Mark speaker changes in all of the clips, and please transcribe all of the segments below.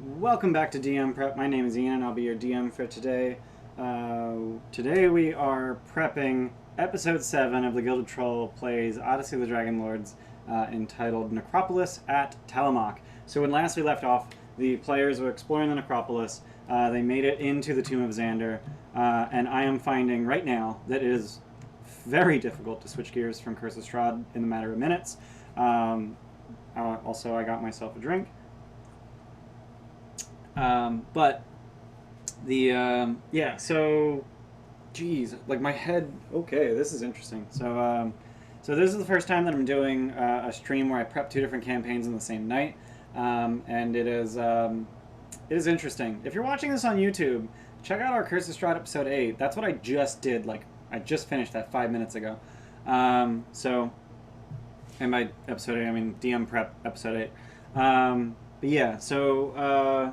Speaker 1: Welcome back to DM Prep. My name is Ian and I'll be your DM for today. Today we are prepping Episode 7 of the Gilded Troll plays Odyssey of the Dragonlords, entitled Necropolis at Telamok. So when last we left off, the players were exploring the Necropolis. They made it into the Tomb of Xander, and I am finding right now that it is very difficult to switch gears from Curse of Strahd in a matter of minutes. Also, I got myself a drink. But the, yeah, so, geez, like my head, okay, this is interesting. So this is the first time that I'm doing a stream where I prep two different campaigns in the same night, and it is interesting. If you're watching this on YouTube, check out our Curse of Strahd episode 8. That's what I just did, like, I just finished that 5 minutes ago. And by episode 8, I mean DM prep episode 8. But yeah, so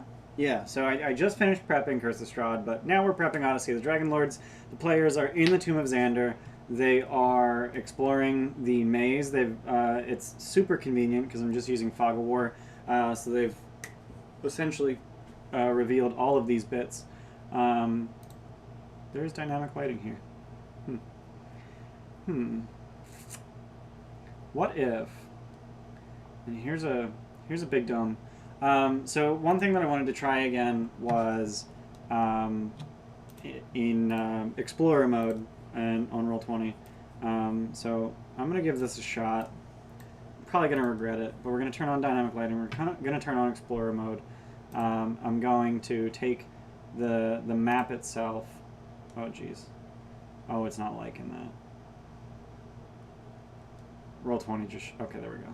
Speaker 1: I just finished prepping Curse of Strahd, but now we're prepping Odyssey of the Dragonlords. The players are in the Tomb of Xander. They are exploring the maze. It's super convenient because I'm just using Fog of War. So they've essentially revealed all of these bits. There's dynamic lighting here. What if? And here's a big dome. So one thing that I wanted to try again was in Explorer mode and on Roll20. So I'm going to give this a shot. I'm probably going to regret it, but we're going to turn on dynamic lighting. We're going to turn on Explorer mode. I'm going to take the map itself. Oh, geez. Oh, it's not liking that. Roll20 just... Okay, there we go.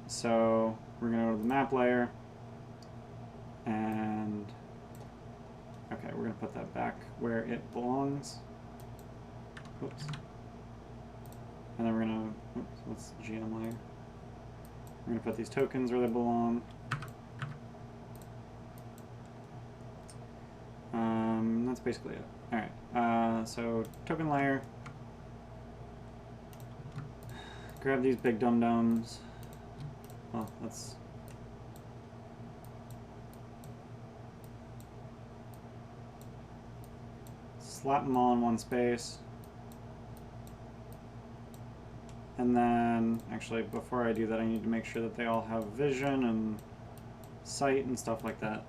Speaker 1: So we're going to go to the map layer, and okay, we're going to put that back where it belongs. Oops. And then we're going to, oops, what's GM layer? We're going to put these tokens where they belong. That's basically it. Alright, so token layer. Grab these big dum-dums. Well, let's... slap them all in one space. And then, actually, before I do that, I need to make sure that they all have vision and sight and stuff like that.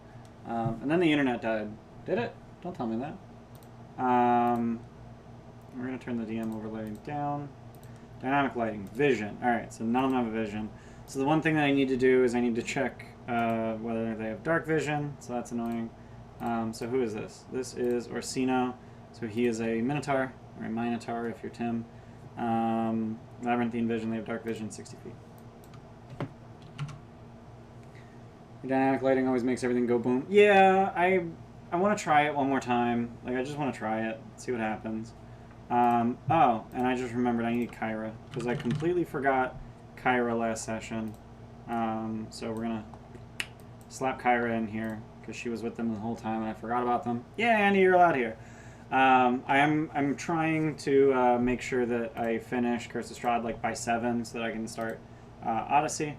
Speaker 1: And then the internet died. Did it? Don't tell me that. We're going to turn the DM overlay down. Dynamic lighting, vision. Alright, so none of them have vision. So the one thing that I need to do is I need to check whether they have dark vision, so that's annoying. So who is this? This is Orsino. So he is a Minotaur, or a Minotaur if you're Tim. Labyrinthine vision, they have dark vision, 60 feet. Dynamic lighting always makes everything go boom. Yeah, I want to try it one more time. Like, I just want to try it, see what happens. Oh, and I just remembered I need Kyra, because I completely forgot Kyra last session. So we're going to slap Kyra in here, because she was with them the whole time and I forgot about them. Yeah, Andy, you're allowed here. I'm trying to make sure that I finish Curse of Strahd like by 7 so that I can start Odyssey.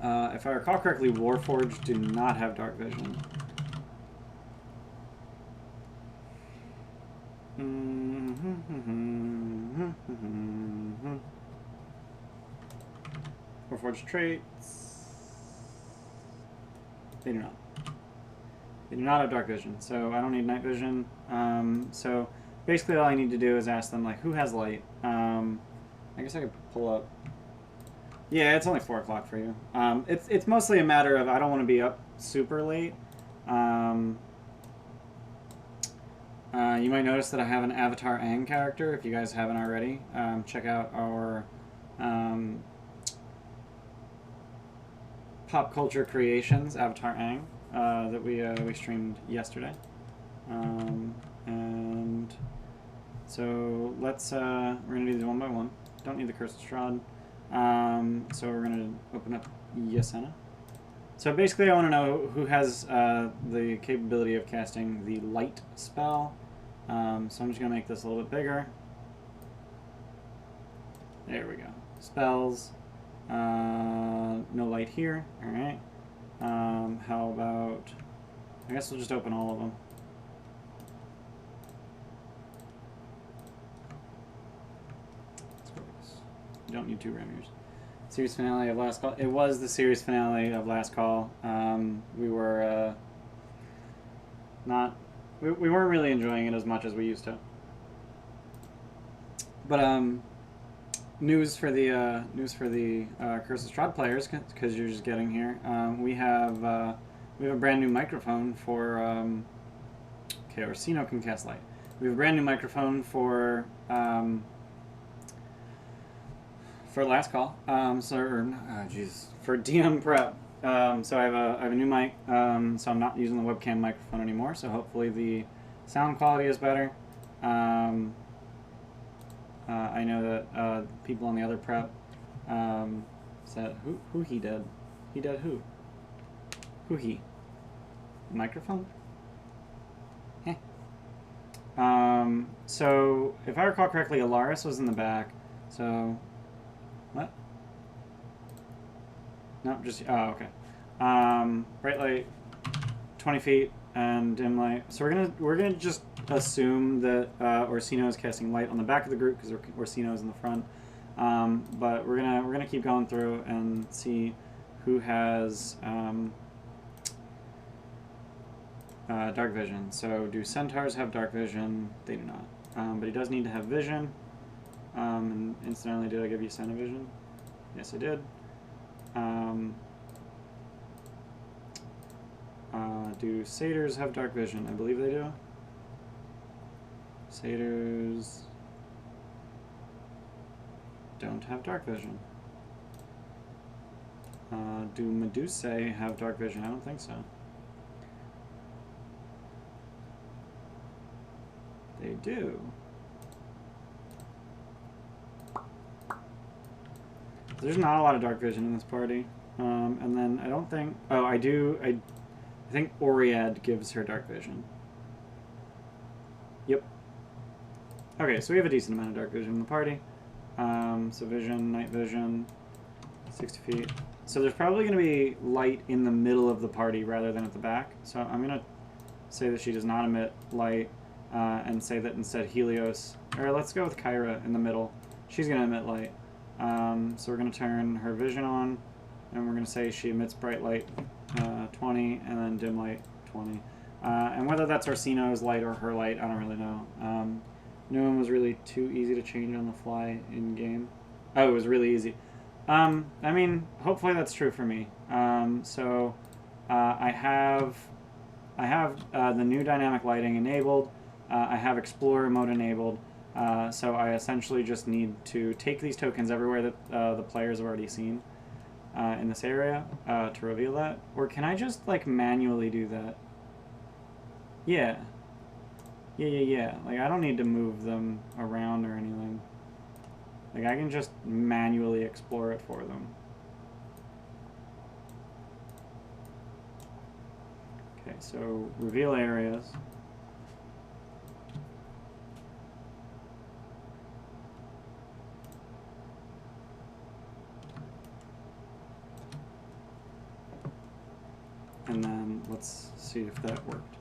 Speaker 1: If I recall correctly, Warforged do not have dark vision. Warforged traits. They do not. They do not have dark vision, so I don't need night vision. So basically all I need to do is ask them, like, who has light? I guess I could pull up. Yeah, it's only 4 o'clock for you. It's mostly a matter of I don't want to be up super late. You might notice that I have an Avatar Aang character, if you guys haven't already. Check out our Pop Culture Creations, Avatar Aang, that we streamed yesterday. And so let's, we're going to do these one by one. Don't need the Curse of Strahd. So we're going to open up Yasena. So basically I want to know who has the capability of casting the light spell. So I'm just going to make this a little bit bigger. There we go. Spells. No light here. All right. How about... I guess we'll just open all of them. You don't need 2 Remiers. Series finale of Last Call. It was the series finale of Last Call. We were not... We weren't really enjoying it as much as we used to. But news for the Curse of Strahd players, because you're just getting here. We have a brand new microphone for. Okay, Orsino can cast light. We have a brand new microphone for Last Call. For DM prep. So I have a new mic. So I'm not using the webcam microphone anymore. So hopefully the sound quality is better. I know that people on the other prep said who he did. He did who? Who he? The microphone? Heh. So if I recall correctly, Alaris was in the back. So what? No, just okay. Bright light, 20 feet, and dim light. So we're gonna just assume that Orsino is casting light on the back of the group because Orsino is in the front. But we're gonna keep going through and see who has dark vision. So do centaurs have dark vision? They do not. But he does need to have vision. And incidentally, did I give you Senna vision? Yes, I did. Do satyrs have dark vision? I believe they do. Satyrs don't have dark vision. Do Medusae have dark vision? I don't think so. They do. There's not a lot of dark vision in this party. And then I don't think... Oh, I do. I think Oriad gives her dark vision. Yep. Okay, so we have a decent amount of dark vision in the party. So vision, night vision, 60 feet. So there's probably going to be light in the middle of the party rather than at the back. So I'm going to say that she does not emit light and say that instead Helios... Or let's go with Kyra in the middle. She's going to emit light. So we're going to turn her vision on, and we're going to say she emits bright light 20, and then dim light 20. And whether that's Orsino's light or her light, I don't really know. No one was really too easy to change on the fly in game. Oh, it was really easy. I mean, hopefully that's true for me. So I have the new dynamic lighting enabled. I have Explorer mode enabled. So I essentially just need to take these tokens everywhere that the players have already seen in this area to reveal that. Or can I just like manually do that? Yeah. Yeah. Like I don't need to move them around or anything. Like I can just manually explore it for them. Okay, so reveal areas. And then let's see if that worked.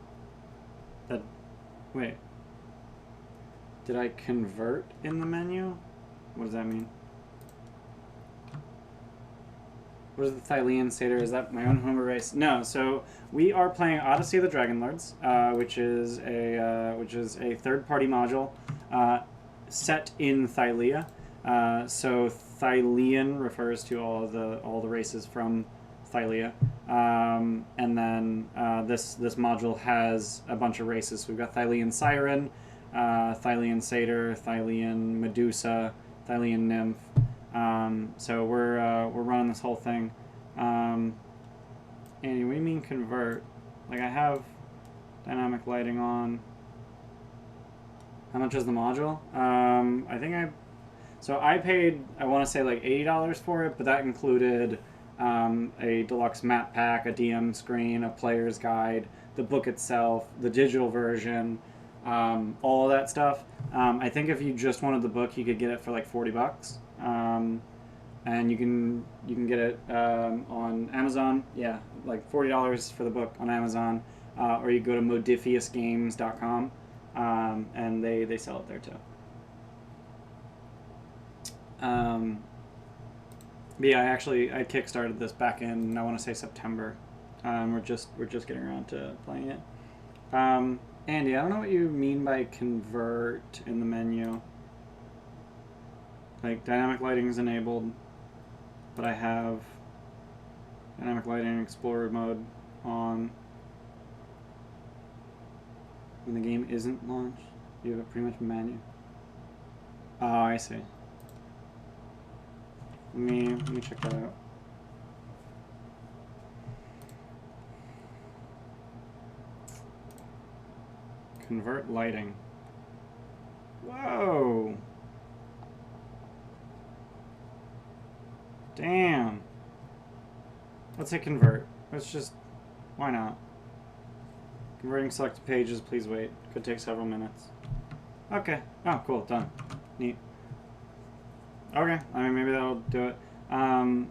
Speaker 1: Wait. Did I convert in the menu? What does that mean? What is the Thylean Satyr? Is that my own homebrew race? No. So we are playing Odyssey of the Dragonlords, which is a third-party module set in Thylia. So Thylean refers to all the races from Thylia, and then this module has a bunch of races. So we've got Thylean Siren, Thylean Satyr, Thylean Medusa, Thylean Nymph. So we're running this whole thing. Andy, what do you mean convert? Like I have dynamic lighting on. How much is the module? I paid, I want to say like $80 for it, but that included a deluxe map pack, a DM screen, a player's guide, the book itself, the digital version, all of that stuff. I think if you just wanted the book, you could get it for like $40. and you can get it on Amazon. Yeah, like $40 for the book on Amazon, or you go to modiphiusgames.com, and they sell it there too. But yeah, I kickstarted this back in, I want to say, September. We're just getting around to playing it. Andy, I don't know what you mean by convert in the menu. Like, dynamic lighting is enabled, but I have dynamic lighting explorer mode on. When the game isn't launched, you have a pretty much menu. Oh, I see. Let me check that out. Convert lighting. Whoa! Damn. Let's hit convert. Let's just... Why not? Converting selected pages, please wait. Could take several minutes. Okay. Oh, cool. Done. Neat. Okay. I mean, maybe that'll do it.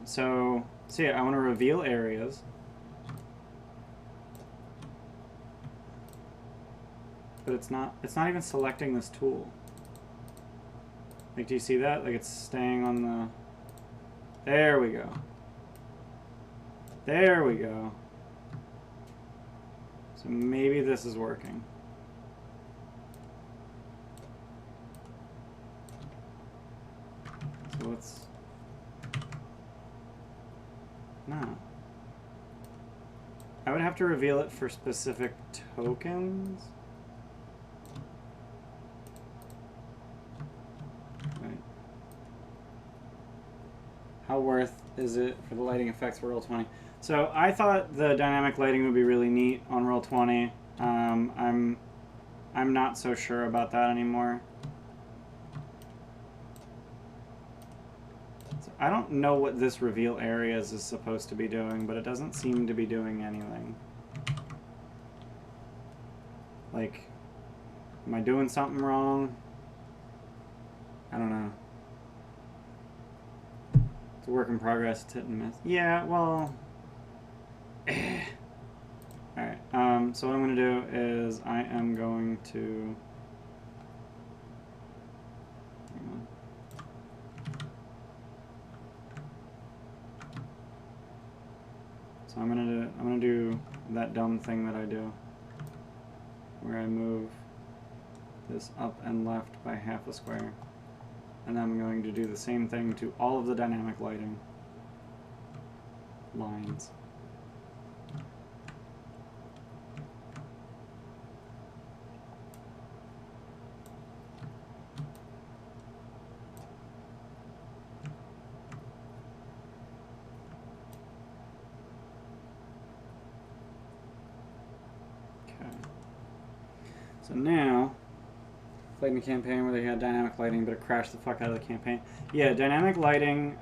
Speaker 1: So yeah, I want to reveal areas. But it's not even selecting this tool. Like, do you see that? Like, it's staying on the... There we go. There we go. So maybe this is working. So let's... No. I would have to reveal it for specific tokens. Right. How worth is it for the lighting effects for Roll20? So I thought the dynamic lighting would be really neat on Roll20. I'm not so sure about that anymore. So I don't know what this reveal areas is supposed to be doing, but it doesn't seem to be doing anything. Like, am I doing something wrong? I don't know. It's a work in progress. It's hit and miss. Yeah, well... Alright, so what I'm going to do is I am going to... Hang on. So I'm gonna do that dumb thing that I do, where I move this up and left by half a square, and I'm going to do the same thing to all of the dynamic lighting lines. So now, played in a campaign where they had dynamic lighting, but it crashed the fuck out of the campaign. Yeah, dynamic lighting,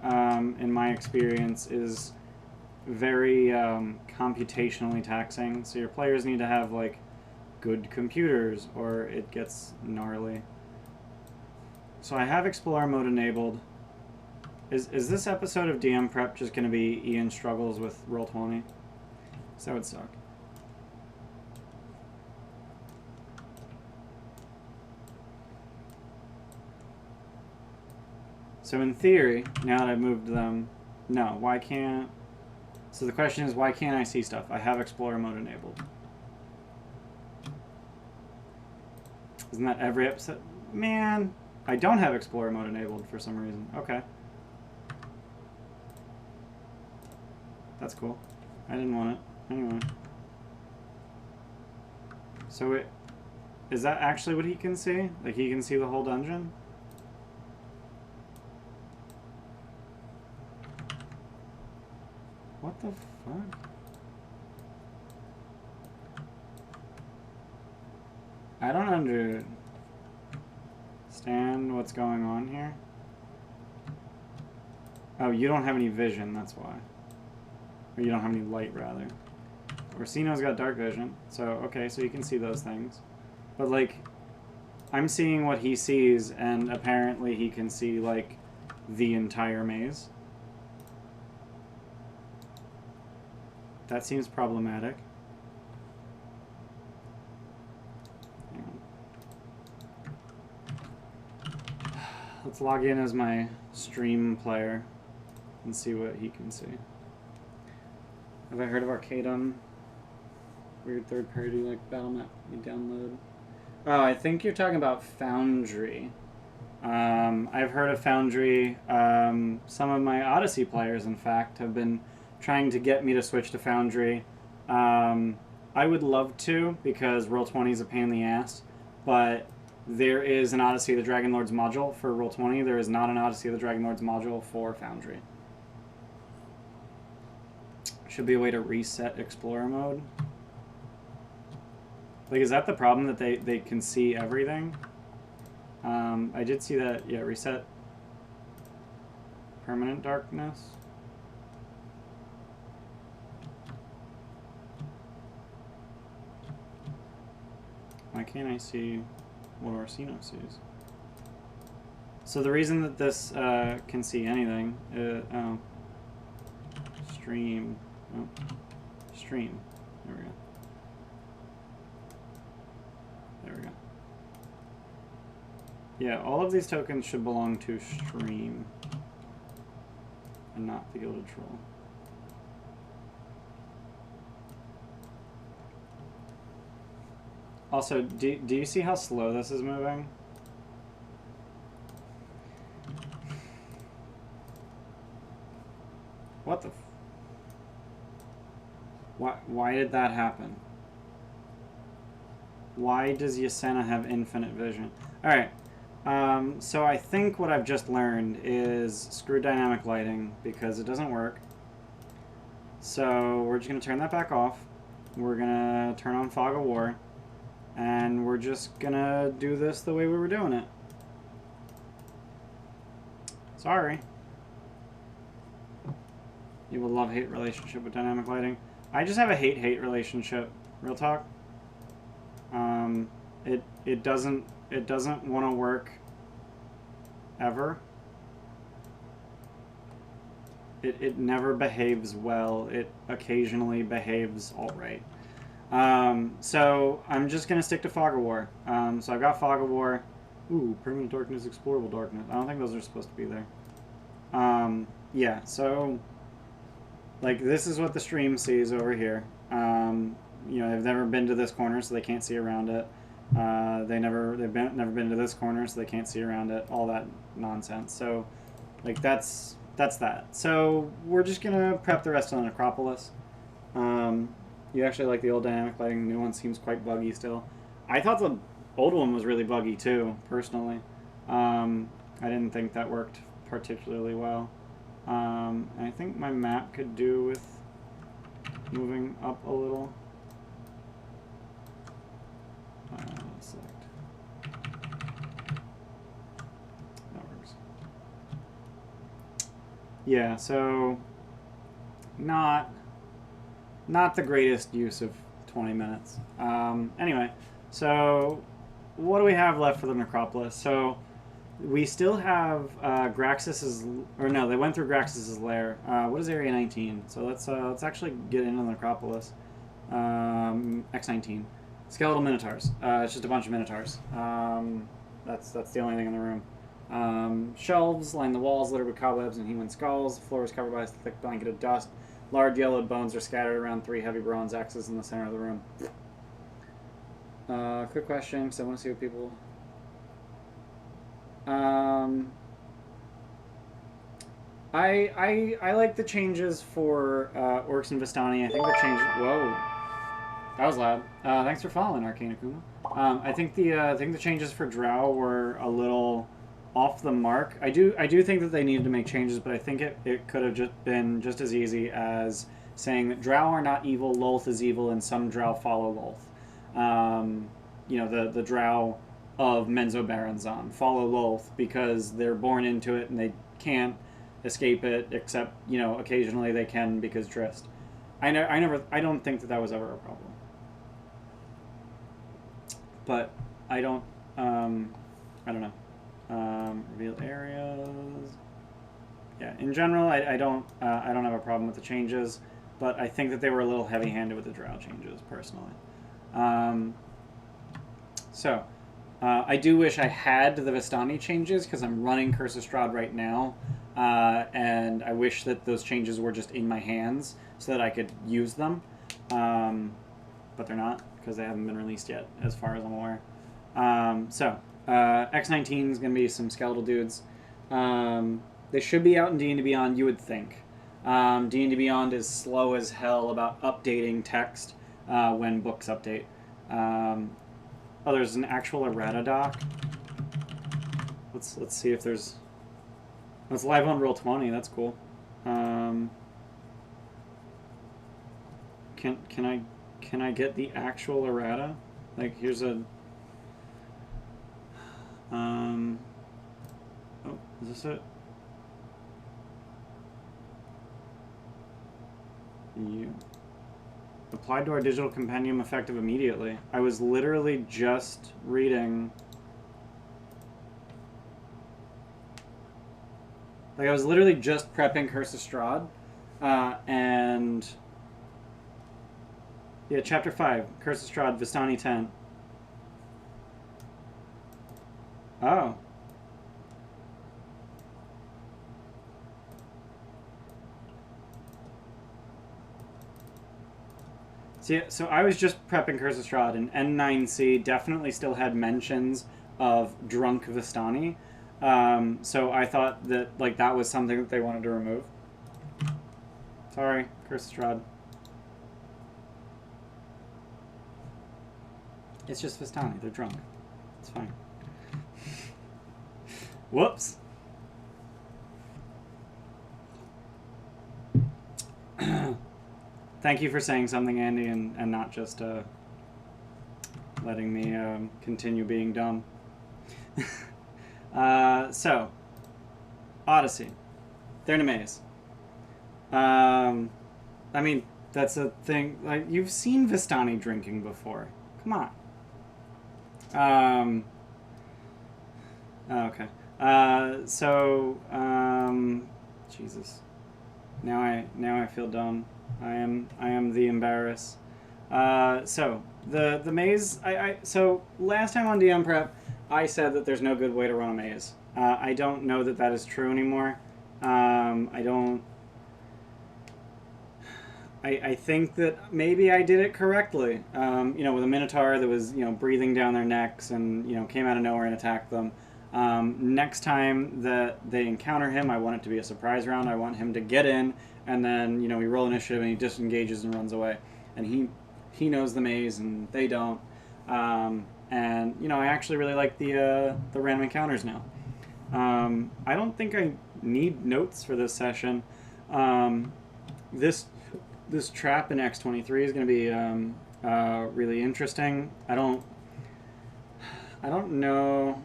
Speaker 1: in my experience, is very computationally taxing. So your players need to have, like, good computers, or it gets gnarly. So I have Explorer mode enabled. Is this episode of DM Prep just going to be Ian struggles with Roll20? So that would suck. So in theory, now that I've moved them, no, why can't... So the question is, why can't I see stuff? I have Explorer mode enabled. Isn't that every episode? Man, I don't have Explorer mode enabled for some reason. Okay. That's cool. I didn't want it. Anyway. So it... Is that actually what he can see? Like, he can see the whole dungeon? What the fuck? I don't understand what's going on here. Oh, you don't have any vision, that's why. Or you don't have any light, rather. Orsino's got dark vision, so okay, so you can see those things. But, like, I'm seeing what he sees, and apparently he can see, like, the entire maze. That seems problematic. Hang on. Let's log in as my stream player and see what he can see. Have I heard of Arcadum? Weird third-party like battle map you download. Oh, I think you're talking about Foundry. I've heard of Foundry. Some of my Odyssey players, in fact, have been trying to get me to switch to Foundry. I would love to, because Roll20 is a pain in the ass, but there is an Odyssey of the Dragonlords module for Roll20. There is not an Odyssey of the Dragonlords module for Foundry. Should be a way to reset Explorer mode. Like, is that the problem, that they can see everything? I did see that, yeah, reset permanent darkness. Why can't I see what Orsino sees? So the reason that this can see anything, oh, stream, oh, stream, there we go. There we go. Yeah, all of these tokens should belong to stream and not the Gilded Troll. Also, do you see how slow this is moving? What the why did that happen? Why does Yasena have infinite vision? Alright, so I think what I've just learned is screw dynamic lighting, because it doesn't work. So we're just going to turn that back off. We're going to turn on Fog of War. And we're just going to do this the way we were doing it. Sorry. You have a love-hate relationship with dynamic lighting. I just have a hate-hate relationship. Real talk. It doesn't want to work ever. It never behaves well. It occasionally behaves alright. So I'm just gonna stick to Fog of War. So I've got Fog of War. Ooh, permanent darkness, explorable darkness. I don't think those are supposed to be there. Yeah, so like this is what the stream sees over here. You know, they've never been to this corner, so they can't see around it. They've never been to this corner, so they can't see around it. All that nonsense. So, like that's that. So we're just gonna prep the rest of the Necropolis. You actually like the old dynamic lighting. The new one seems quite buggy still. I thought the old one was really buggy too, personally. I didn't think that worked particularly well. And I think my map could do with moving up a little. Select. That works. Yeah, so not the greatest use of 20 minutes. Anyway, so what do we have left for the Necropolis? So we still have Graxis's, or no, they went through Graxis's lair. What is Area 19? So let's actually get into the Necropolis. X19. Skeletal Minotaurs. It's just a bunch of Minotaurs. That's the only thing in the room. Shelves line the walls littered with cobwebs and human skulls. The floor is covered by a thick blanket of dust. Large yellowed bones are scattered around 3 heavy bronze axes in the center of the room. Quick question, because I want to see what people... I like the changes for Orcs and Vistani. I think the changes... Whoa. That was loud. Thanks for following, Arcane Akuma. I think the changes for Drow were a little off the mark. I do think that they needed to make changes, but I think it could have just been just as easy as saying that Drow are not evil, Lolth is evil, and some Drow follow Lolth. You know, the Drow of Menzoberranzan follow Lolth because they're born into it and they can't escape it, except, you know, occasionally they can because Drist. I don't think that was ever a problem. But I don't know. Reveal areas. Yeah, in general, I don't have a problem with the changes, but I think that they were a little heavy-handed with the drow changes, personally. I do wish I had the Vistani changes, because I'm running Curse of Strahd right now, and I wish that those changes were just in my hands so that I could use them. But they're not, because they haven't been released yet, as far as I'm aware. X19 is going to be some skeletal dudes. They should be out in D&D Beyond, you would think. D&D Beyond is slow as hell about updating text when books update. There's an actual errata doc. Let's see if there's... It's live on Roll20, that's cool. Can I get the actual errata? Like, here's a... oh, is this it? You applied to our digital compendium effective immediately. I was literally just reading... Like, I was literally just prepping Curse of Strahd, and... Yeah, Chapter 5, Curse of Strahd, Vistani 10. Oh. See, so I was just prepping Curse of Strahd, and N9C definitely still had mentions of drunk Vistani. So I thought that, like, that was something that they wanted to remove. Sorry, Curse of Strahd. It's just Vistani. They're drunk. It's fine. Whoops. Thank you for saying something, Andy, and not just letting me continue being dumb. So, Odyssey. They're in a maze. I mean, that's a thing. Like, you've seen Vistani drinking before. Come on. Okay. Jesus. Now I feel dumb. I am the embarrass. So the maze. So last time on DM Prep, I said that there's no good way to run a maze. I don't know that that is true anymore. I think that maybe I did it correctly. You know, with a Minotaur that was, you know, breathing down their necks and, you know, came out of nowhere and attacked them. Next time that they encounter him, I want it to be a surprise round. I want him to get in, and then, you know, we roll initiative and he disengages and runs away. And he knows the maze and they don't. And, you know, I actually really like the random encounters now. I don't think I need notes for this session. This trap in X23 is going to be really interesting. I don't know.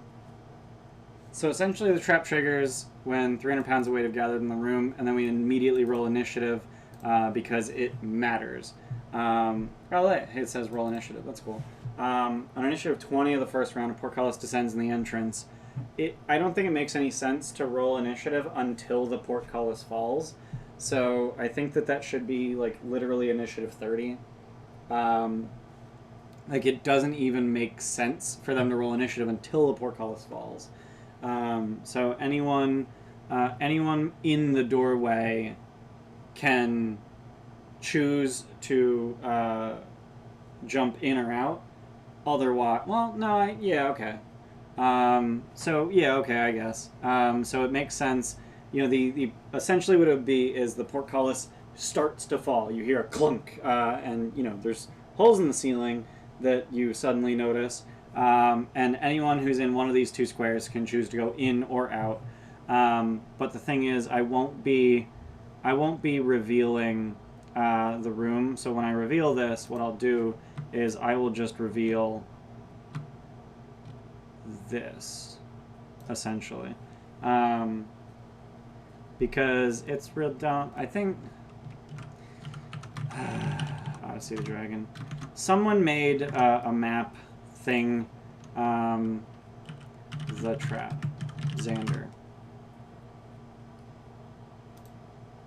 Speaker 1: So essentially the trap triggers when 300 pounds of weight have gathered in the room, and then we immediately roll initiative because it matters. It says roll initiative. That's cool. On initiative 20 of the first round, a portcullis descends in the entrance. I don't think it makes any sense to roll initiative until the portcullis falls. So I think that should be, like, literally initiative 30. Like, it doesn't even make sense for them to roll initiative until the portcullis falls. So anyone in the doorway can choose to jump in or out. Otherwise, well, no, yeah, okay. So yeah, okay, I guess. So it makes sense. You know, the essentially what it would be is the portcullis starts to fall. You hear a clunk, and, you know, there's holes in the ceiling that you suddenly notice. And anyone who's in one of these two squares can choose to go in or out. But the thing is, I won't be revealing the room. So when I reveal this, what I'll do is I will just reveal this, essentially. Because it's real dumb. I think... Odyssey the Dragon. Someone made a map thing. The Trap. Xander.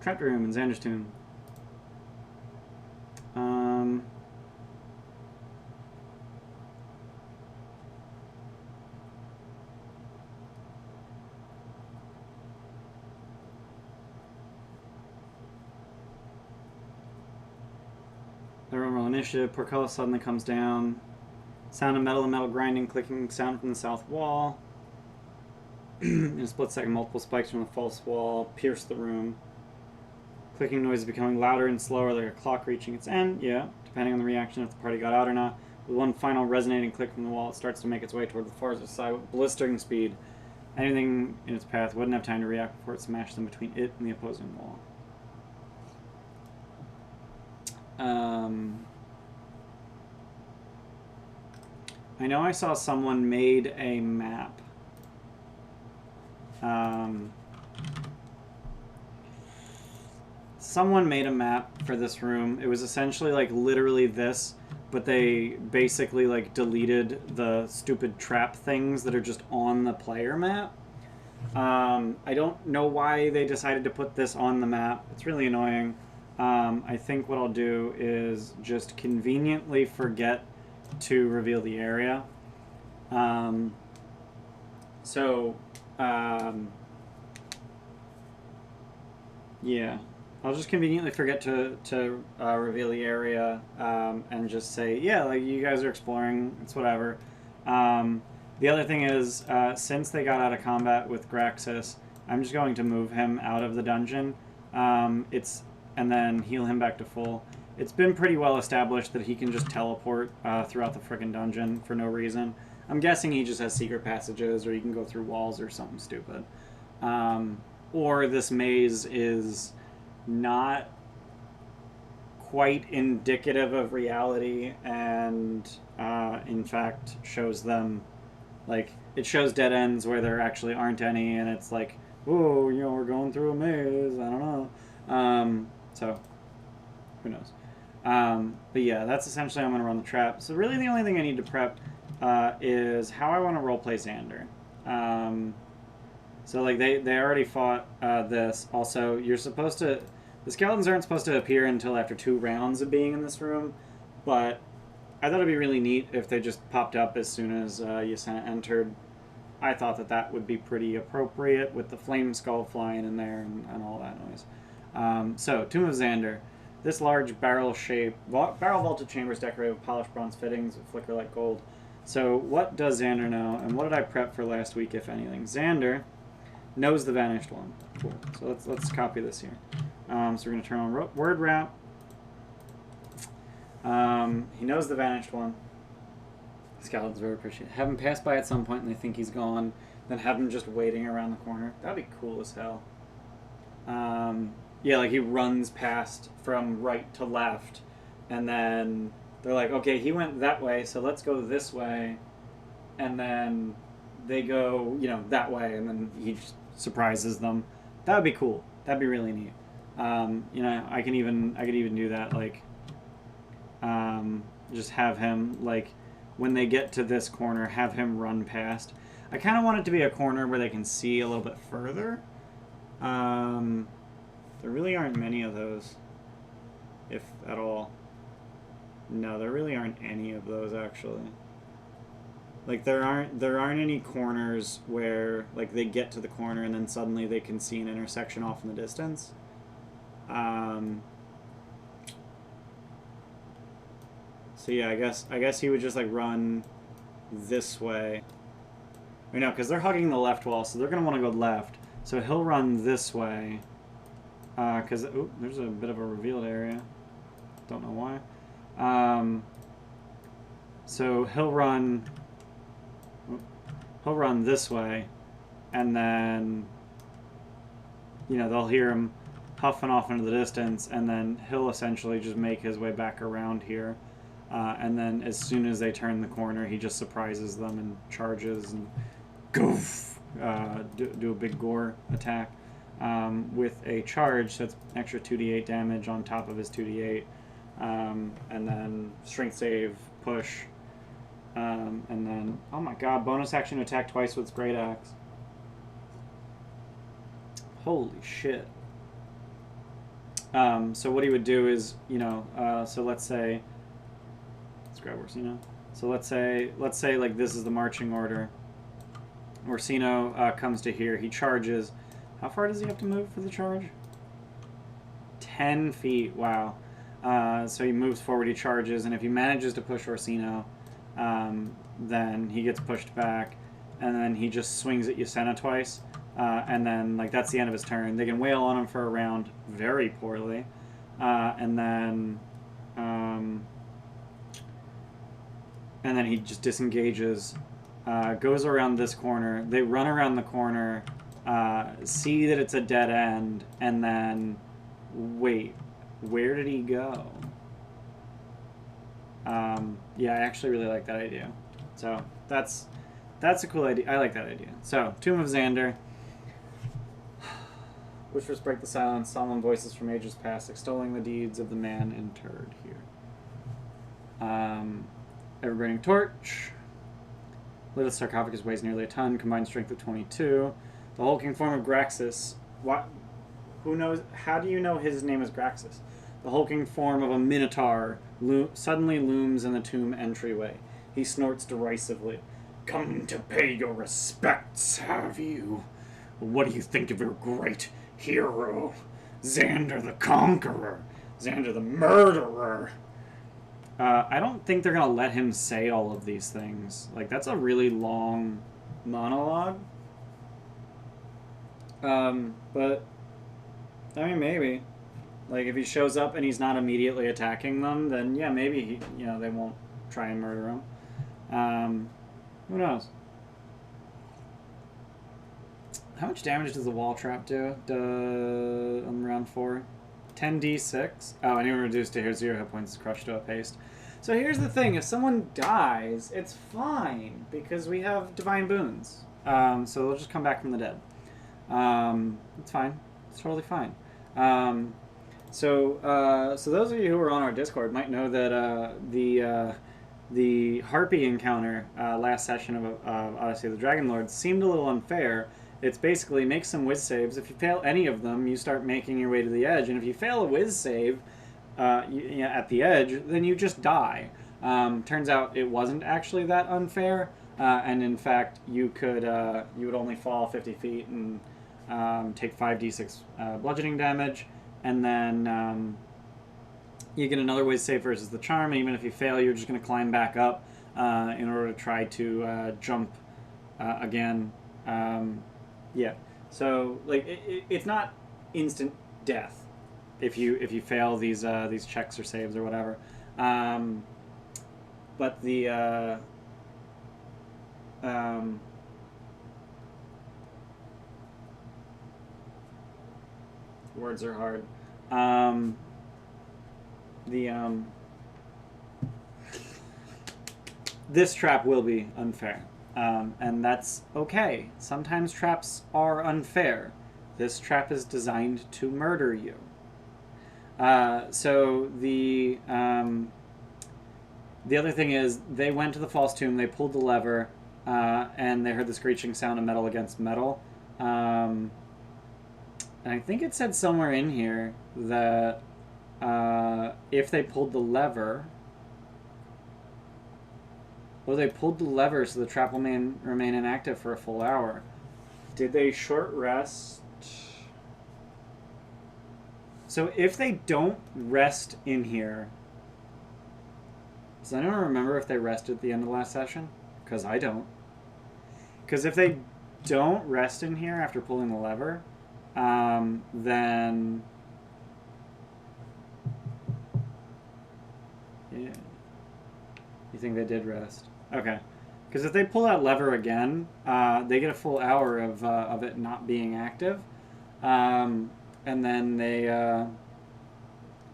Speaker 1: Trapped room in Xander's tomb. Everyone roll initiative. Portcullis suddenly comes down. Sound of metal and metal grinding, clicking sound from the south wall. In a split second, multiple spikes from the false wall pierce the room. Clicking noise is becoming louder and slower, like a clock reaching its end. Yeah, depending on the reaction if the party got out or not. With one final resonating click from the wall, it starts to make its way toward the far side with blistering speed. Anything in its path wouldn't have time to react before it smashed them between it and the opposing wall. I know I saw someone made a map. Someone made a map for this room. It was essentially like literally this, but they basically like deleted the stupid trap things that are just on the player map. I don't know why they decided to put this on the map. It's really annoying. I think what I'll do is just conveniently forget to reveal the area. Yeah. I'll just conveniently forget to reveal the area and just say, yeah, like you guys are exploring, it's whatever. The other thing is, since they got out of combat with Graxis, I'm just going to move him out of the dungeon and then heal him back to full. It's been pretty well established that he can just teleport throughout the frickin' dungeon for no reason. I'm guessing he just has secret passages, or he can go through walls or something stupid. Or this maze is not quite indicative of reality and in fact shows them, like, it shows dead ends where there actually aren't any, and it's like, whoa, you know, we're going through a maze, I don't know. So who knows. But yeah, that's essentially how I'm going to run the trap. So really the only thing I need to prep is how I want to roleplay Xander. So like they already fought this. Also, you're supposed to... The skeletons aren't supposed to appear until after 2 rounds of being in this room, but I thought it'd be really neat if they just popped up as soon as Yasena entered. I thought that that would be pretty appropriate with the flame skull flying in there and all that noise. So, Tomb of Xander. This large barrel vaulted chamber is decorated with polished bronze fittings that flicker like gold. So, what does Xander know, and what did I prep for last week, if anything? Xander knows the Vanished One. Cool. So let's copy this here. So we're going to turn on word wrap. He knows the Vanished One. Skeletons very appreciative. Have him pass by at some point and they think he's gone. Then have him just waiting around the corner. That'd be cool as hell. Yeah, like he runs past from right to left, and then they're like, okay, he went that way, so let's go this way. And then they go, you know, that way, and then he just surprises them. That would be cool. That'd be really neat. You know, I could even do that, like, just have him, like, when they get to this corner, have him run past. I kind of want it to be a corner where they can see a little bit further. There really aren't many of those, if at all. No, there really aren't any of those, actually. Like, there aren't any corners where, like, they get to the corner and then suddenly they can see an intersection off in the distance. So yeah, I guess he would just, like, run this way. I know, because they're hugging the left wall, so they're going to want to go left. So he'll run this way. Because, there's a bit of a revealed area. Don't know why. So he'll run this way, and then, you know, they'll hear him huffing off into the distance, and then he'll essentially just make his way back around here. And then as soon as they turn the corner, he just surprises them and charges and goof, do a big gore attack. With a charge, so it's extra 2d8 damage on top of his 2d8, and then strength save, push, and then, oh my god, bonus action to attack twice with Great Axe. Holy shit. So what he would do is, you know, so let's say, let's grab Orsino. So let's say like this is the marching order. Orsino comes to here, he charges. How far does he have to move for the charge? 10 feet, wow. So he moves forward, he charges, and if he manages to push Orsino, then he gets pushed back, and then he just swings at Yasena twice, and then like that's the end of his turn. They can wail on him for a round very poorly, and then he just disengages, goes around this corner. They run around the corner, see that it's a dead end, and then wait, where did he go? Yeah, I actually really like that idea. So that's a cool idea. I like that idea. So Tomb of Xander. Whisperers break the silence, solemn voices from ages past, extolling the deeds of the man interred here. Ever-burning torch. Little sarcophagus weighs nearly a ton, combined strength of 22. The hulking form of Graxis. What? Who knows? How do you know his name is Graxis? The hulking form of a minotaur suddenly looms in the tomb entryway. He snorts derisively. Come to pay your respects, have you? What do you think of your great hero? Xander the Conqueror. Xander the Murderer. I don't think they're going to let him say all of these things. Like, that's a really long monologue. But, I mean, maybe. Like, if he shows up and he's not immediately attacking them, then, yeah, maybe, they won't try and murder him. Who knows? How much damage does the wall trap do? On round 4? 10d6. Oh, anyone reduced to 0 hit points is crushed to a paste. So here's the thing. If someone dies, it's fine, because we have divine boons. So they'll just come back from the dead. It's fine. It's totally fine. So those of you who are on our Discord might know that the Harpy Encounter last session of Odyssey of the Dragonlords seemed a little unfair. It's basically make some whiz saves. If you fail any of them, you start making your way to the edge. And if you fail a whiz save at the edge, then you just die. Turns out it wasn't actually that unfair. And in fact, you would only fall 50 feet and take 5d6 bludgeoning damage. And then you get another whiz save versus the charm. And even if you fail, you're just going to climb back up in order to try to jump again. Yeah, so like it's not instant death if you fail these checks or saves or whatever, but the words are hard. This trap will be unfair. And that's okay. Sometimes traps are unfair. This trap is designed to murder you. So the other thing is they went to the false tomb, they pulled the lever, and they heard the screeching sound of metal against metal. And I think it said somewhere in here that if they pulled the lever... Well, they pulled the lever so the trap will remain inactive for a full hour. Did they short rest? So if they don't rest in here... Does anyone remember if they rested at the end of the last session? Because I don't. Because if they don't rest in here after pulling the lever, then... Yeah. You think they did rest? Okay. Because if they pull that lever again, they get a full hour of it not being active. And then they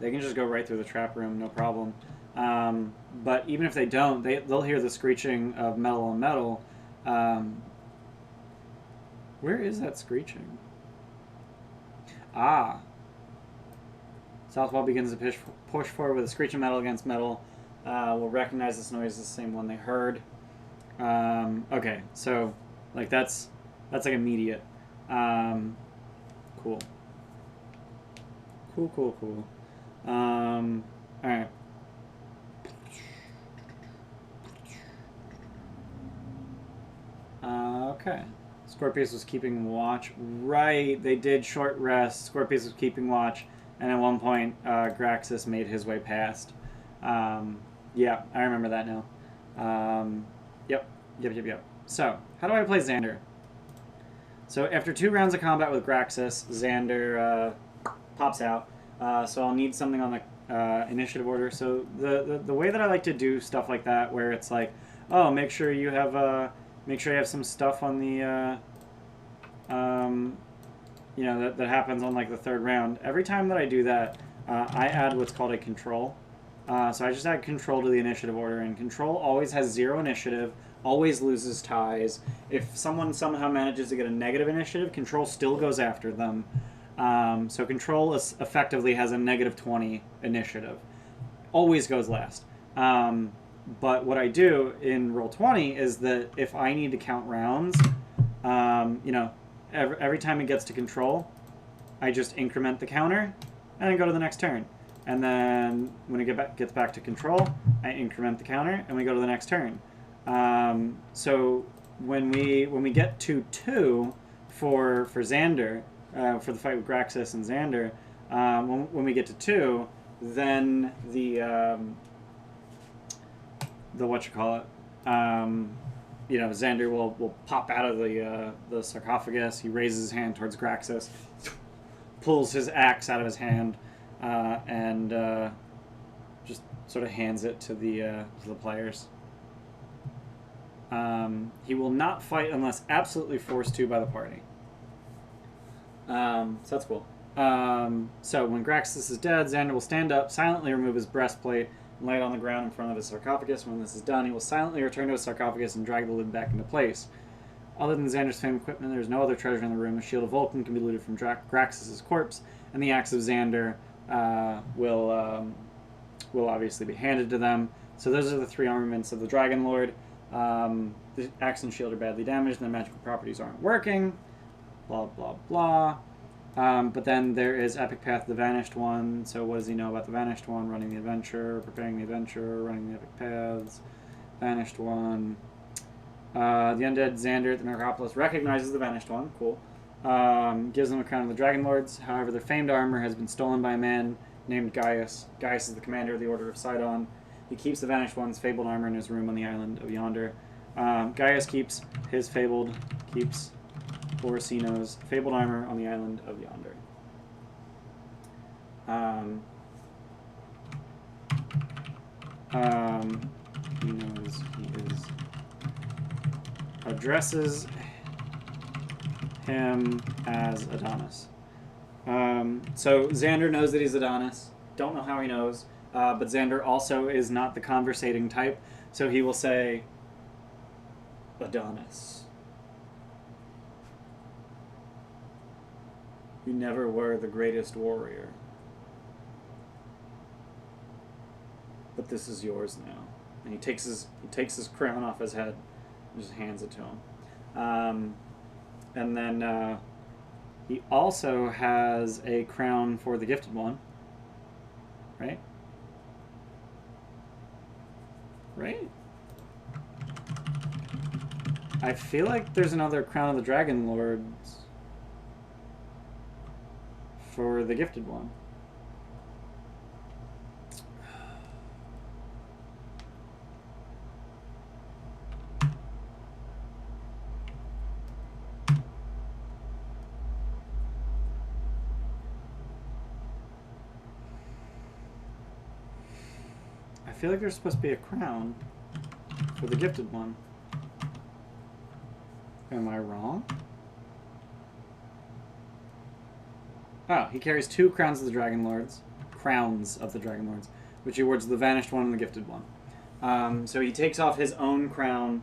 Speaker 1: can just go right through the trap room, no problem. But even if they don't, they'll hear the screeching of metal on metal. Where is that screeching? Ah. Southwall begins to push forward with a screech of metal against metal. Will recognize this noise as the same one they heard. Okay, so like that's like immediate. Cool. Cool. All right. Okay. Scorpius was keeping watch. Right, they did short rest. Scorpius was keeping watch. and at one point, Graxis made his way past. Yeah, I remember that now. Yep. So, how do I play Xander? So, after 2 rounds of combat with Graxis, Xander pops out. So, I'll need something on the initiative order. So, the way that I like to do stuff like that, where it's like, oh, make sure you have some stuff on the you know, that happens on like the 3rd round. Every time that I do that, I add what's called a control. So I just add control to the initiative order, and control always has 0 initiative, always loses ties. If someone somehow manages to get a negative initiative, control still goes after them. So control effectively has a -20 initiative. Always goes last. But what I do in Roll20 is that if I need to count rounds, you know, every time it gets to control, I just increment the counter and then go to the next turn. And then when it gets back to control, I increment the counter and we go to the next turn. So when we get to 2 for Xander, for the fight with Graxis and Xander, when we get to 2, then the you know, Xander will pop out of the sarcophagus. He raises his hand towards Graxis, pulls his axe out of his hand, and just sort of hands it to the players. He will not fight unless absolutely forced to by the party. So that's cool. So when Graxis is dead, Xander will stand up, silently remove his breastplate, and lay it on the ground in front of his sarcophagus. When this is done, he will silently return to his sarcophagus and drag the lid back into place. Other than Xander's famed equipment, there is no other treasure in the room. A shield of Vulcan can be looted from Graxis' corpse, and the axe of Xander will obviously be handed to them. So those are the 3 armaments of the Dragon Lord. The axe and shield are badly damaged, and their magical properties aren't working. Blah, blah, blah. But then there is Epic Path of the Vanished One. So what does he know about the Vanished One? Running the adventure, preparing the adventure, running the epic paths. Vanished One. The undead Xander at the Necropolis recognizes the Vanished One. Cool. Gives them a crown of the Dragon Lords. However, their famed armor has been stolen by a man named Gaius. Gaius is the commander of the Order of Sidon. He keeps the Vanished One's fabled armor in his room on the island of Yonder. Gaius keeps Orsino's fabled armor on the island of Yonder. He knows he is. Addresses him as Adonis. So Xander knows that he's Adonis. Don't know how he knows. But Xander also is not the conversating type, so he will say, Adonis. You never were the greatest warrior. But this is yours now. And he takes his crown off his head and just hands it to him. And then he also has a crown for the Gifted One. Right? Right? I feel like there's another Crown of the Dragon Lords for the Gifted One. I feel like there's supposed to be a crown for the Gifted One. Am I wrong? Oh, he carries 2 crowns of the Dragon Lords. Crowns of the Dragon Lords, which he awards to the Vanished One and the Gifted One. So he takes off his own crown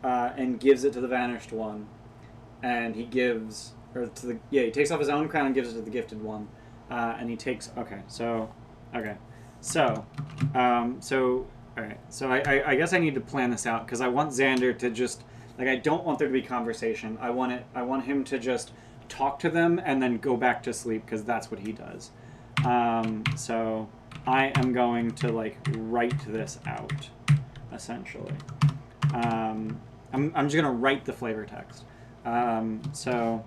Speaker 1: and gives it to the Vanished One. And he gives... he takes off his own crown and gives it to the Gifted One. And he takes... Okay, so... Okay. So, alright. So I guess I need to plan this out, because I want Xander to just... Like, I don't want there to be conversation. I want him to just talk to them and then go back to sleep, because that's what he does. So I am going to, like, write this out, essentially. I'm just going to write the flavor text. So...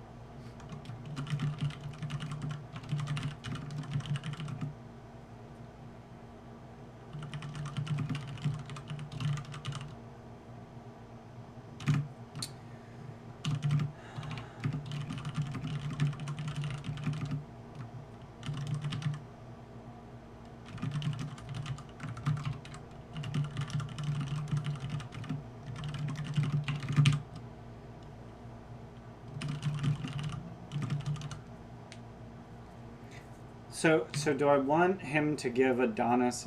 Speaker 1: So do I want him to give Adonis?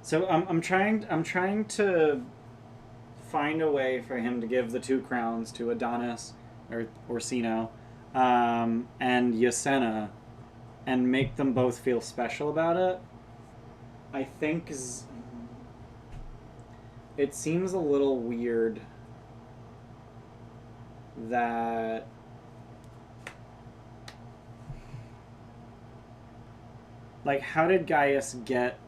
Speaker 1: So I'm trying to find a way for him to give the 2 crowns to Adonis or Orsino, and Yasena, and make them both feel special about it. I think it seems a little weird that like, how did Gaius get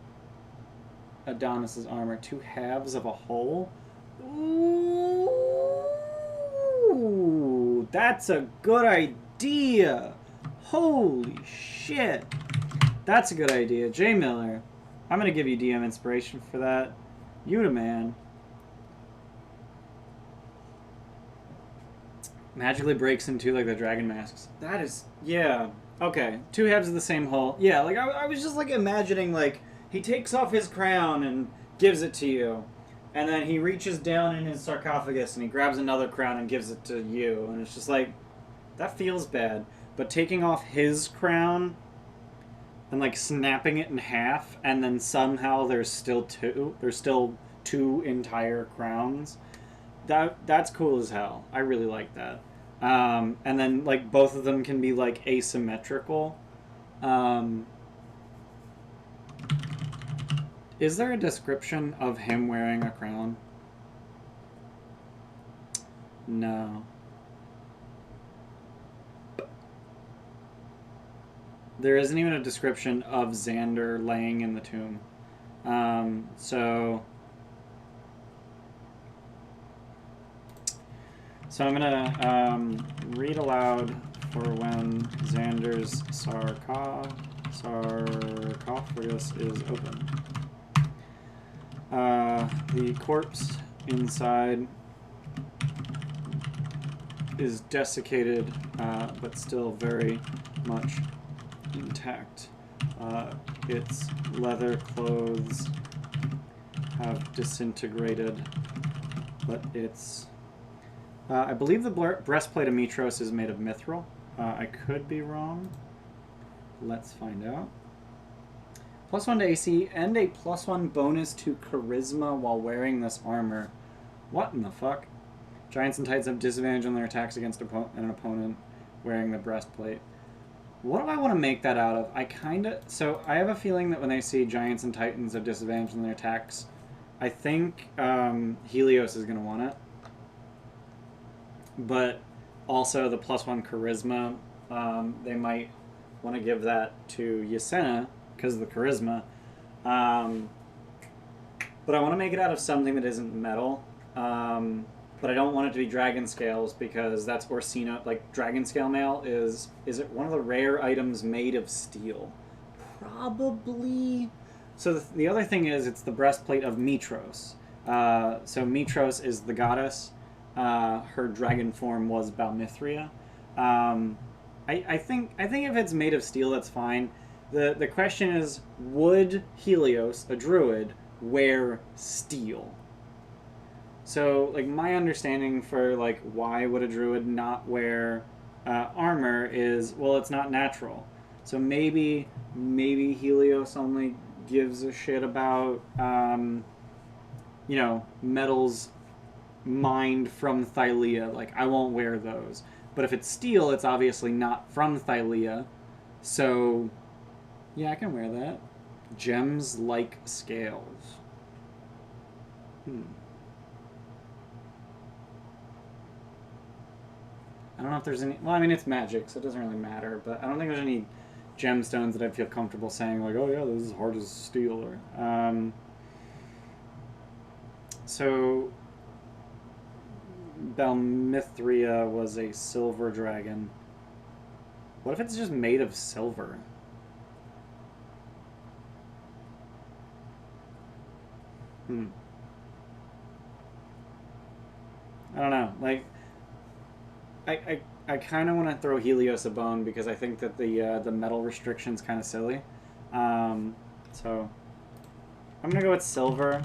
Speaker 1: Adonis's armor? 2 halves of a whole? Ooh, that's a good idea. Holy shit. That's a good idea. Jay Miller, I'm going to give you DM inspiration for that. You the man. Magically breaks into, like, the dragon masks. That is... Yeah. Okay. 2 halves of the same whole. Yeah, like, I was just, like, imagining, like, he takes off his crown and gives it to you. And then he reaches down in his sarcophagus and he grabs another crown and gives it to you. And it's just like, that feels bad. But taking off his crown and, like, snapping it in half, and then somehow there's still 2 entire crowns, that's cool as hell. I really like that. And then, like, both of them can be, like, asymmetrical. Is there a description of him wearing a crown? No. There isn't even a description of Xander laying in the tomb. So I'm gonna read aloud for when Xander's sarcophagus is open. The corpse inside is desiccated, but still very much intact. Its leather clothes have disintegrated, but it's... I believe the breastplate of Mitros is made of mithril. I could be wrong. Let's find out. +1 to AC and a +1 bonus to charisma while wearing this armor. What in the fuck? Giants and Titans have disadvantage on their attacks against an opponent wearing the breastplate. What do I want to make that out of? So I have a feeling that when they see Giants and Titans have disadvantage on their attacks, I think Helios is going to want it. But also the +1 charisma, they might want to give that to Yasena because of the charisma. But I want to make it out of something that isn't metal. But I don't want it to be dragon scales because that's Orsino. Like, dragon scale mail is it one of the rare items made of steel? Probably. So the other thing is it's the breastplate of Mitros. So Mitros is the goddess. Her dragon form was Balmithria. I think if it's made of steel, that's fine. The question is, would Helios, a druid, wear steel? So, like, my understanding for, like, why would a druid not wear armor is, well, it's not natural. So maybe Helios only gives a shit about, metals mined from Thylea. Like, I won't wear those. But if it's steel, it's obviously not from Thylea. So, yeah, I can wear that. Gems like scales. I don't know if there's any... Well, I mean, it's magic, so it doesn't really matter. But I don't think there's any gemstones that I feel comfortable saying, like, oh, yeah, this is hard as steel. Or, so, Balmithria was a silver dragon. What if it's just made of silver? I don't know. Like... I kind of want to throw Helios a bone because I think that the metal restriction's kind of silly. So I'm gonna go with silver.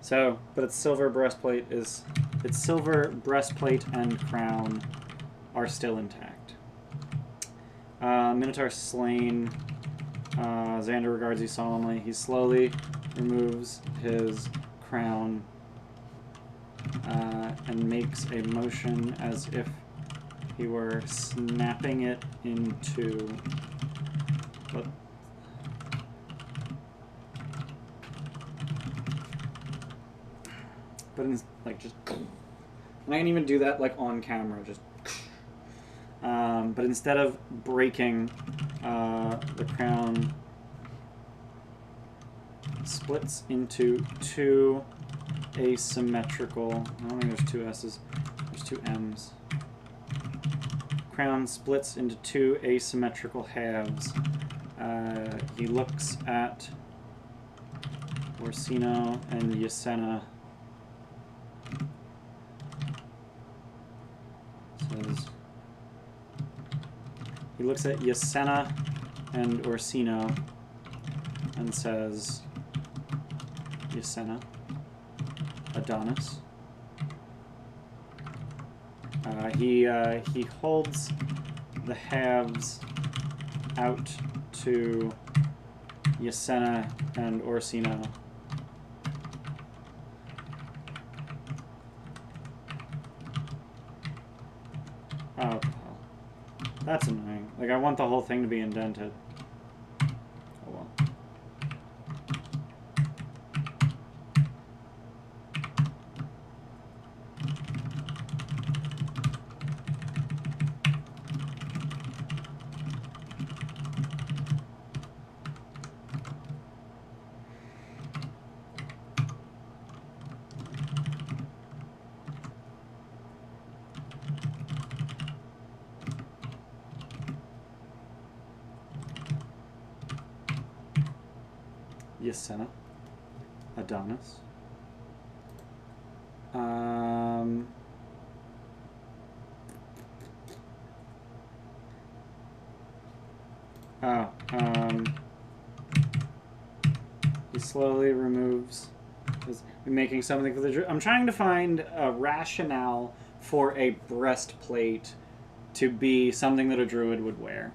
Speaker 1: So, but its silver breastplate and crown are still intact. Minotaur slain. Xander regards you solemnly. He slowly removes his crown and makes a motion as if he were snapping it into... But in, like, just... And I can even do that, like, on camera, just... but instead of breaking, the crown splits into two asymmetrical... I don't think there's two S's. There's two M's. Crown splits into two asymmetrical halves. He looks at Orsino and Yasenna. He looks at Yasenna and Orsino and says, Yasenna, Adonis. He holds the halves out to Yasenna and Orsino. Oh, what the hell. That's annoying. Like, I want the whole thing to be indented. Oh well. Yasenna, Adonis. He slowly removes. Is making something for the druid. I'm trying to find a rationale for a breastplate to be something that a druid would wear,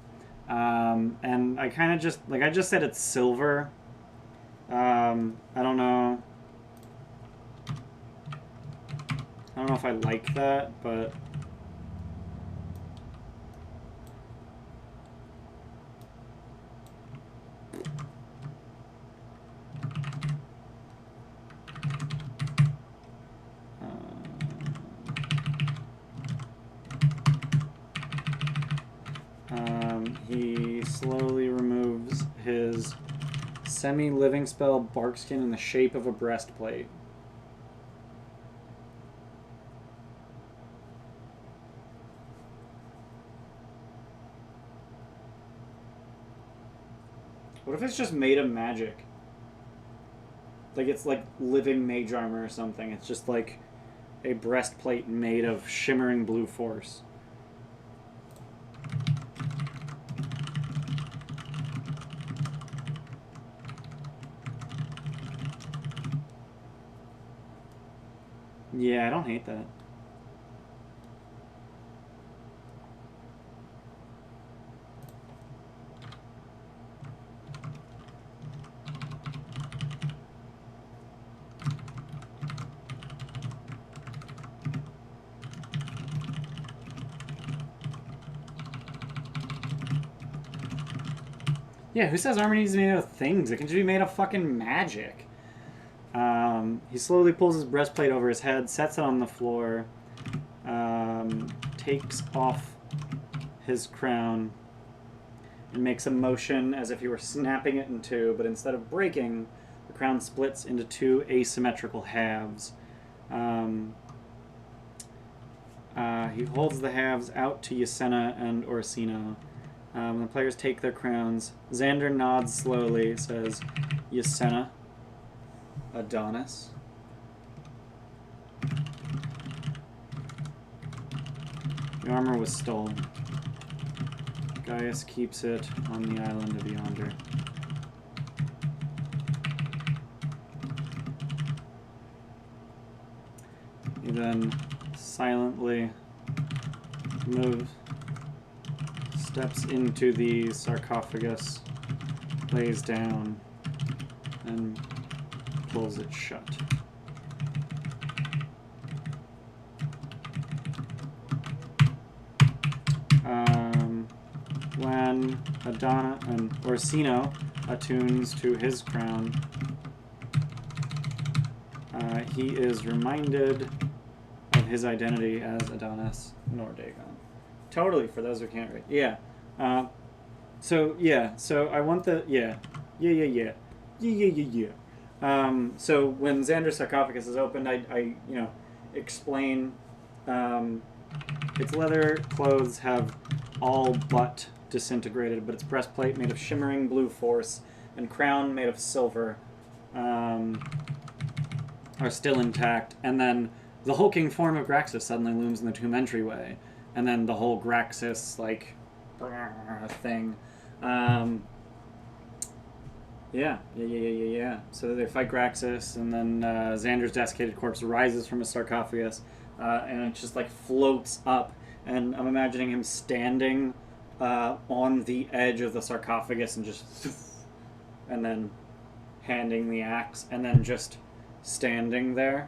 Speaker 1: and I kind of just I just said it's silver. I don't know. I don't know if I like that, but he slowly removes his semi-living spell barkskin in the shape of a breastplate. What if it's just made of magic? Like it's like living mage armor or something. It's just like a breastplate made of shimmering blue force. Yeah, I don't hate that. Yeah, who says armor needs to be made of things? It can just be made of fucking magic. He slowly pulls his breastplate over his head, sets it on the floor, takes off his crown, and makes a motion as if he were snapping it in two, but instead of breaking, the crown splits into two asymmetrical halves. He holds the halves out to Yasenna and Orsino. When the players take their crowns, Xander nods slowly, says, Yasenna, Adonis. The armor was stolen. Gaius keeps it on the island of yonder. He then silently steps into the sarcophagus, lays down, and pulls it shut. When Orsino attunes to his crown, he is reminded of his identity as Adonis Nordagon. Totally, for those who can't read. Yeah. So I want the, yeah. So when Xander's sarcophagus is opened, I explain, its leather clothes have all but disintegrated, but its breastplate made of shimmering blue force and crown made of silver are still intact. And then the hulking form of Graxis suddenly looms in the tomb entryway, and then the whole Graxis like thing. Yeah. So they fight Graxis, and then Xander's desiccated corpse rises from his sarcophagus, and it just like floats up. And I'm imagining him standing on the edge of the sarcophagus and just, and then handing the axe, and then just standing there.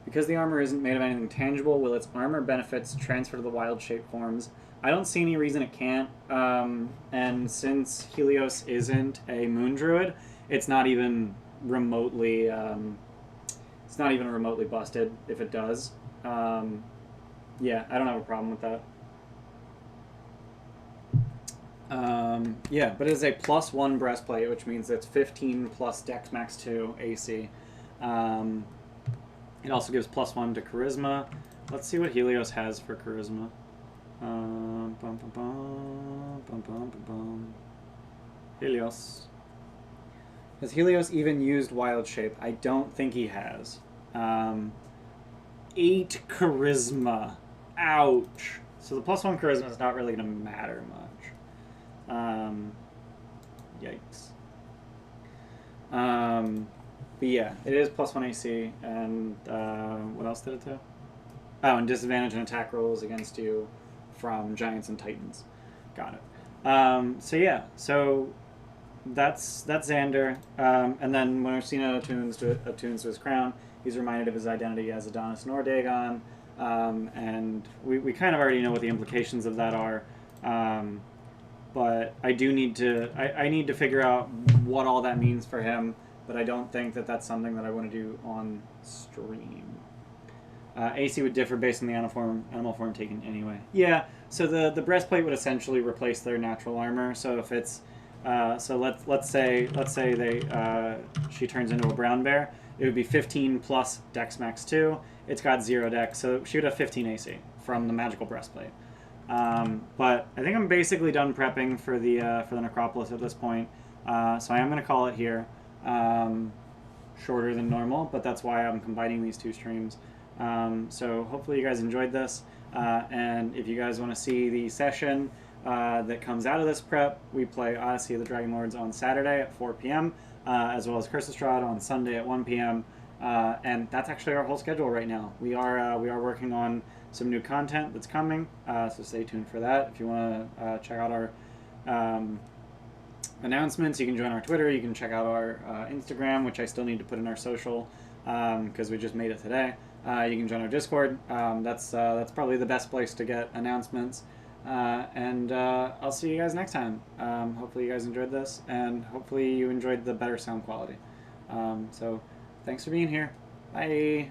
Speaker 1: Because the armor isn't made of anything tangible, will its armor benefits transfer to the wild shape forms? I don't see any reason it can't. And since Helios isn't a moon druid, it's not even remotely busted if it does. Yeah, I don't have a problem with that. Yeah, but it is a +1 breastplate, which means it's 15 plus Dex Max 2 AC. It also gives +1 to Charisma. Let's see what Helios has for Charisma. Helios. Has Helios even used Wild Shape? I don't think he has. 8 Charisma. Ouch. So the +1 Charisma is not really going to matter much. Yikes. But yeah, it is +1 AC, and what else did it do? Oh, and disadvantage in attack rolls against you from Giants and Titans. Got it. So yeah, so that's Xander, and then when Orsino attunes to his crown, he's reminded of his identity as Adonis Nordagon, and we kind of already know what the implications of that are. But I do need to, I need to figure out what all that means for him, but I don't think that that's something that I want to do on stream. AC would differ based on the animal form taken anyway. Yeah, so the breastplate would essentially replace their natural armor. So if it's, so let's say she turns into a brown bear, it would be 15 plus Dex Max 2. It's got 0 Dex, so she would have 15 AC from the magical breastplate. But I think I'm basically done prepping for the Necropolis at this point. So I am going to call it here. Shorter than normal, but that's why I'm combining these two streams. So hopefully you guys enjoyed this. And if you guys want to see the session that comes out of this prep, we play Odyssey of the Dragonborns on Saturday at 4 p.m., as well as Curse of Strahd on Sunday at 1 p.m. And that's actually our whole schedule right now. We are working on some new content that's coming, so stay tuned for that. If you want to check out our announcements, you can join our Twitter, you can check out our Instagram, which I still need to put in our social because we just made it today. You can join our Discord. That's probably the best place to get announcements. And I'll see you guys next time. Hopefully you guys enjoyed this, and hopefully you enjoyed the better sound quality. So thanks for being here. Bye.